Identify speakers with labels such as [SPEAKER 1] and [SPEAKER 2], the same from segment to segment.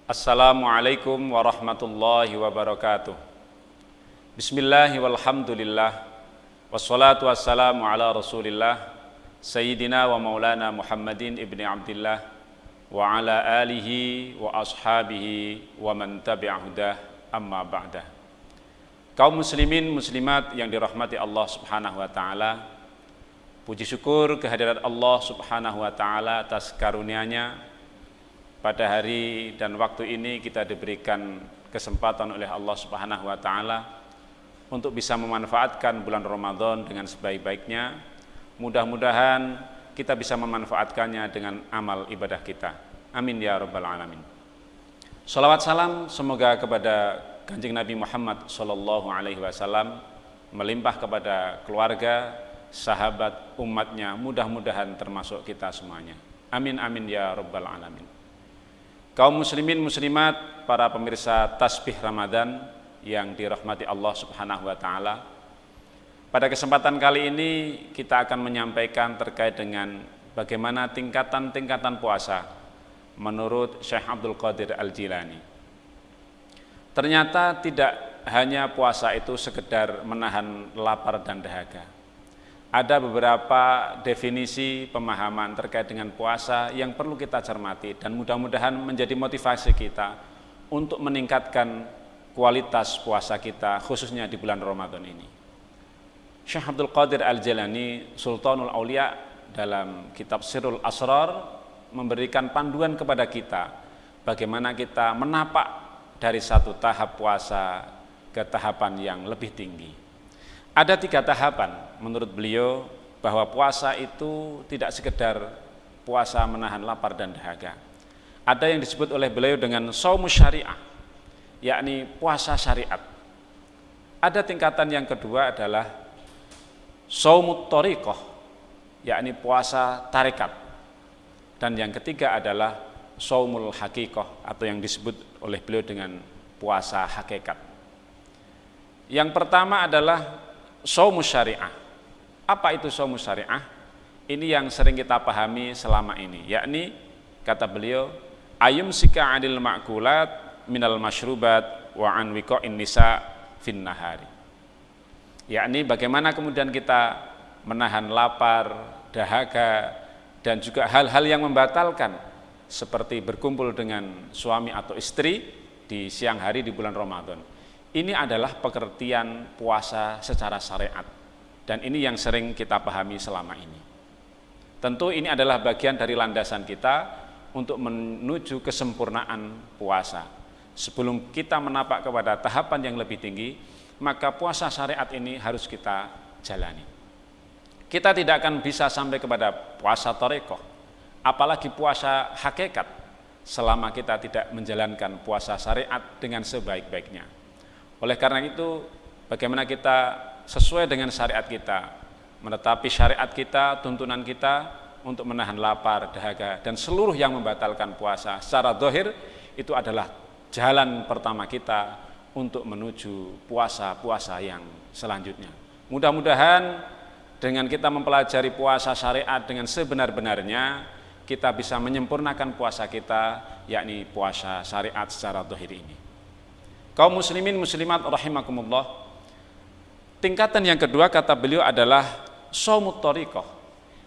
[SPEAKER 1] Assalamualaikum warahmatullahi wabarakatuh. Bismillahi walhamdulillah. Wassalatu wassalamu ala rasulillah Sayyidina wa maulana Muhammadin ibni Abdillah wa ala alihi wa ashabihi wa man tabi'ahudah amma ba'dah. Kaum muslimin muslimat yang dirahmati Allah subhanahu wa ta'ala, puji syukur kehadirat Allah subhanahu wa ta'ala atas karunia-Nya. Pada hari dan waktu ini kita diberikan kesempatan oleh Allah Subhanahu wa taala untuk bisa memanfaatkan bulan Ramadan dengan sebaik-baiknya. Mudah-mudahan kita bisa memanfaatkannya dengan amal ibadah kita. Amin ya rabbal alamin. Shalawat salam semoga kepada Kanjeng Nabi Muhammad sallallahu alaihi wasallam melimpah kepada keluarga, sahabat, umatnya, mudah-mudahan termasuk kita semuanya. Amin amin ya rabbal alamin. Kaum muslimin muslimat, para pemirsa tasbih Ramadan yang dirahmati Allah Subhanahu wa taala. Pada kesempatan kali ini kita akan menyampaikan terkait dengan bagaimana tingkatan-tingkatan puasa menurut Syekh Abdul Qadir Al-Jilani. Ternyata tidak hanya puasa itu sekedar menahan lapar dan dahaga. Ada beberapa definisi pemahaman terkait dengan puasa yang perlu kita cermati dan mudah-mudahan menjadi motivasi kita untuk meningkatkan kualitas puasa kita khususnya di bulan Ramadan ini. Syekh Abdul Qadir Al-Jilani Sultanul Aulia dalam kitab Sirrul Asrar memberikan panduan kepada kita bagaimana kita menapak dari satu tahap puasa ke tahapan yang lebih tinggi. Ada 3 tahapan menurut beliau bahwa puasa itu tidak sekedar puasa menahan lapar dan dahaga. Ada yang disebut oleh beliau dengan shaumus syariah, yakni puasa syariat. Ada tingkatan yang kedua adalah shaumut thariqah, yakni puasa tarekat. Dan yang ketiga adalah shaumul haqiqah atau yang disebut oleh beliau dengan puasa hakikat. Yang pertama adalah shaumus syariah. Apa itu shaumus syariah? Ini yang sering kita pahami selama ini, yakni kata beliau ayumsika 'anil ma'kulat minal masyrubat wa an wiqa'in nisa fin nahari. Yakni bagaimana kemudian kita menahan lapar, dahaga dan juga hal-hal yang membatalkan seperti berkumpul dengan suami atau istri di siang hari di bulan Ramadan. Ini adalah pengertian puasa secara syariat dan ini yang sering kita pahami selama ini. Tentu ini adalah bagian dari landasan kita untuk menuju kesempurnaan puasa. Sebelum kita menapak kepada tahapan yang lebih tinggi, maka puasa syariat ini harus kita jalani. Kita tidak akan bisa sampai kepada puasa thariqah, apalagi puasa hakikat, selama kita tidak menjalankan puasa syariat dengan sebaik-baiknya. Oleh karena itu, bagaimana kita sesuai dengan syariat kita, menetapi syariat kita, tuntunan kita untuk menahan lapar, dahaga, dan seluruh yang membatalkan puasa secara zahir, itu adalah jalan pertama kita untuk menuju puasa-puasa yang selanjutnya. Mudah-mudahan dengan kita mempelajari puasa syariat dengan sebenar-benarnya, kita bisa menyempurnakan puasa kita, yakni puasa syariat secara zahir ini. Kaum muslimin muslimat rahimakumullah, tingkatan yang kedua kata beliau adalah shaumut thariqah,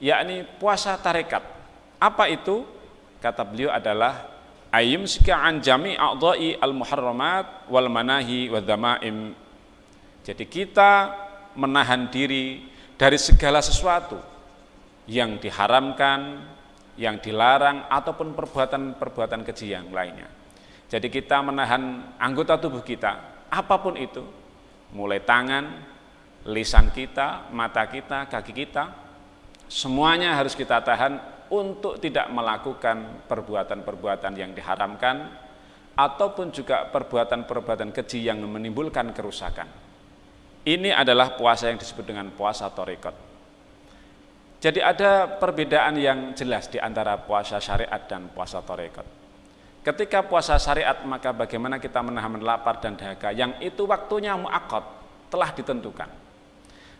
[SPEAKER 1] yakni puasa tarekat. Apa itu? Kata beliau adalah ayyumsika an jami' a'dha'i al-muharramat wal manahi wa dhamaim. Jadi kita menahan diri dari segala sesuatu yang diharamkan, yang dilarang ataupun perbuatan-perbuatan keji yang lainnya. Jadi kita menahan anggota tubuh kita, apapun itu, mulai tangan, lisan kita, mata kita, kaki kita, semuanya harus kita tahan untuk tidak melakukan perbuatan-perbuatan yang diharamkan ataupun juga perbuatan-perbuatan keji yang menimbulkan kerusakan. Ini adalah puasa yang disebut dengan puasa thariqat. Jadi ada perbedaan yang jelas di antara puasa syariat dan puasa thariqat. Ketika puasa syariat, maka bagaimana kita menahan lapar dan dahaga yang itu waktunya muaqqat, telah ditentukan.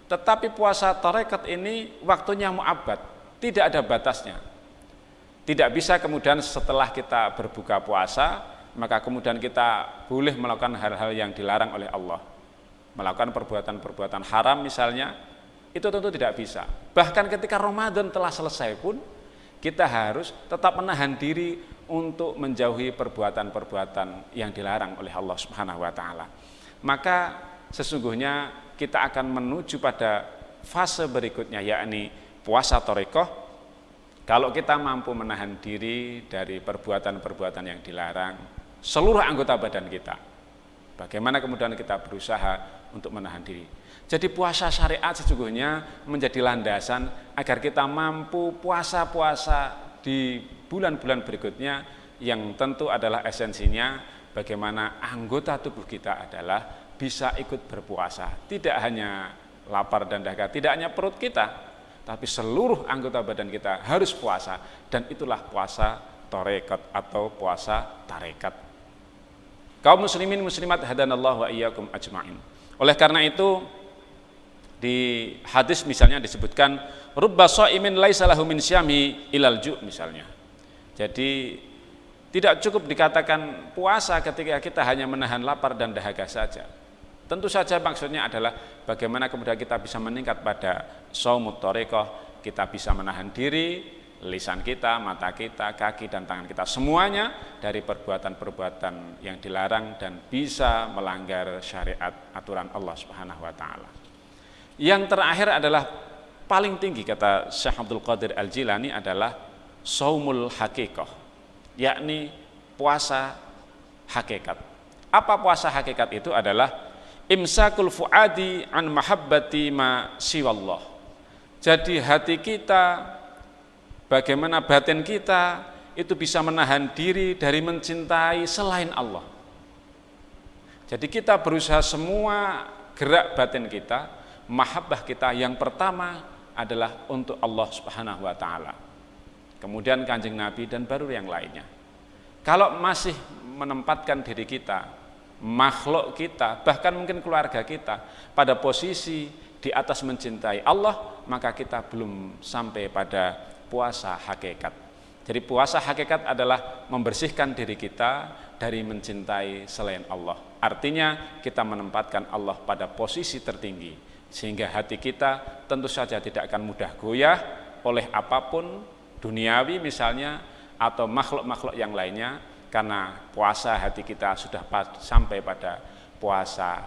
[SPEAKER 1] Tetapi puasa thariqat ini waktunya muabbad, tidak ada batasnya. Tidak bisa kemudian setelah kita berbuka puasa, maka kemudian kita boleh melakukan hal-hal yang dilarang oleh Allah. Melakukan perbuatan-perbuatan haram misalnya, itu tentu tidak bisa. Bahkan ketika Ramadan telah selesai pun, kita harus tetap menahan diri untuk menjauhi perbuatan-perbuatan yang dilarang oleh Allah Subhanahu wa taala. Maka sesungguhnya kita akan menuju pada fase berikutnya, yakni puasa thariqah. Kalau kita mampu menahan diri dari perbuatan-perbuatan yang dilarang seluruh anggota badan kita, bagaimana kemudian kita berusaha untuk menahan diri. Jadi puasa syariat sesungguhnya menjadi landasan agar kita mampu puasa-puasa di bulan-bulan berikutnya, yang tentu adalah esensinya bagaimana anggota tubuh kita adalah bisa ikut berpuasa. Tidak hanya lapar dan dahaga, tidak hanya perut kita, tapi seluruh anggota badan kita harus puasa, dan itulah puasa thariqat atau puasa tarekat. Kaum muslimin muslimat hadanallahu wa iyyakum ajma'in. Oleh karena itu di hadis misalnya disebutkan rubba shaimin laisa lahu min syami ilal ju' misalnya. Jadi tidak cukup dikatakan puasa ketika kita hanya menahan lapar dan dahaga saja. Tentu saja maksudnya adalah bagaimana kemudian kita bisa meningkat pada shaumut thariqah, kita bisa menahan diri, lisan kita, mata kita, kaki dan tangan kita, semuanya dari perbuatan-perbuatan yang dilarang dan bisa melanggar syariat aturan Allah Subhanahu wa taala. Yang terakhir adalah paling tinggi, kata Syekh Abdul Qadir Al-Jilani, adalah shaumul haqiqah, yakni puasa hakikat. Apa puasa hakikat itu? Adalah imsakul fuadi an mahabbati ma siwallah. Jadi hati kita, bagaimana batin kita itu bisa menahan diri dari mencintai selain Allah. Jadi kita berusaha semua gerak batin kita, mahabbah kita yang pertama adalah untuk Allah Subhanahu wa taala. Kemudian Kanjeng Nabi dan baru yang lainnya. Kalau masih menempatkan diri kita, makhluk kita, bahkan mungkin keluarga kita pada posisi di atas mencintai Allah, maka kita belum sampai pada puasa hakikat. Jadi puasa hakikat adalah membersihkan diri kita dari mencintai selain Allah. Artinya kita menempatkan Allah pada posisi tertinggi, sehingga hati kita tentu saja tidak akan mudah goyah oleh apapun duniawi misalnya atau makhluk-makhluk yang lainnya, karena puasa hati kita sudah sampai pada puasa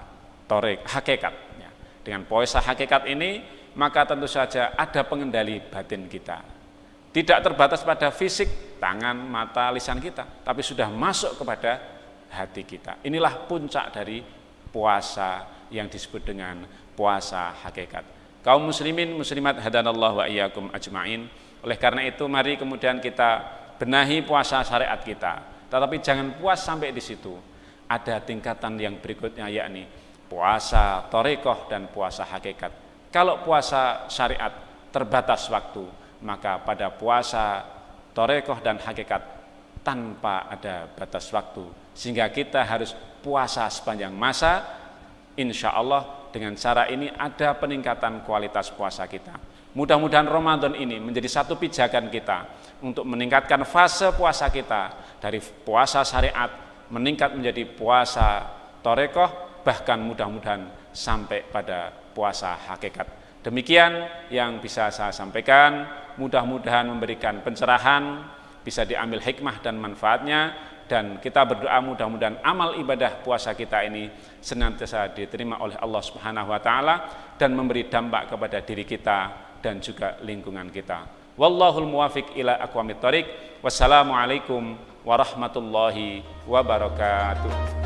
[SPEAKER 1] hakikat. Dengan puasa hakikat ini maka tentu saja ada pengendali batin kita, tidak terbatas pada fisik, tangan, mata, lisan kita, tapi sudah masuk kepada hati kita. Inilah puncak dari puasa yang disebut dengan puasa hakikat. Kaum muslimin muslimat hadanallahu wa iyyakum ajma'in. Oleh karena itu mari kemudian kita benahi puasa syariat kita. Tetapi jangan puas sampai di situ. Ada tingkatan yang berikutnya, yakni puasa thariqah dan puasa hakikat. Kalau puasa syariat terbatas waktu, maka pada puasa thariqah dan hakikat tanpa ada batas waktu, sehingga kita harus puasa sepanjang masa. Insya Allah dengan cara ini ada peningkatan kualitas puasa kita. Mudah-mudahan Ramadan ini menjadi satu pijakan kita untuk meningkatkan fase puasa kita dari puasa syariat meningkat menjadi puasa thariqah, bahkan mudah-mudahan sampai pada puasa hakikat. Demikian yang bisa saya sampaikan, mudah-mudahan memberikan pencerahan, bisa diambil hikmah dan manfaatnya, dan kita berdoa mudah-mudahan amal ibadah puasa kita ini senantiasa diterima oleh Allah Subhanahu wa taala dan memberi dampak kepada diri kita dan juga lingkungan kita. Wallahul muwafiq ila aqwamit thoriq. Wassalamualaikum warahmatullahi wabarakatuh.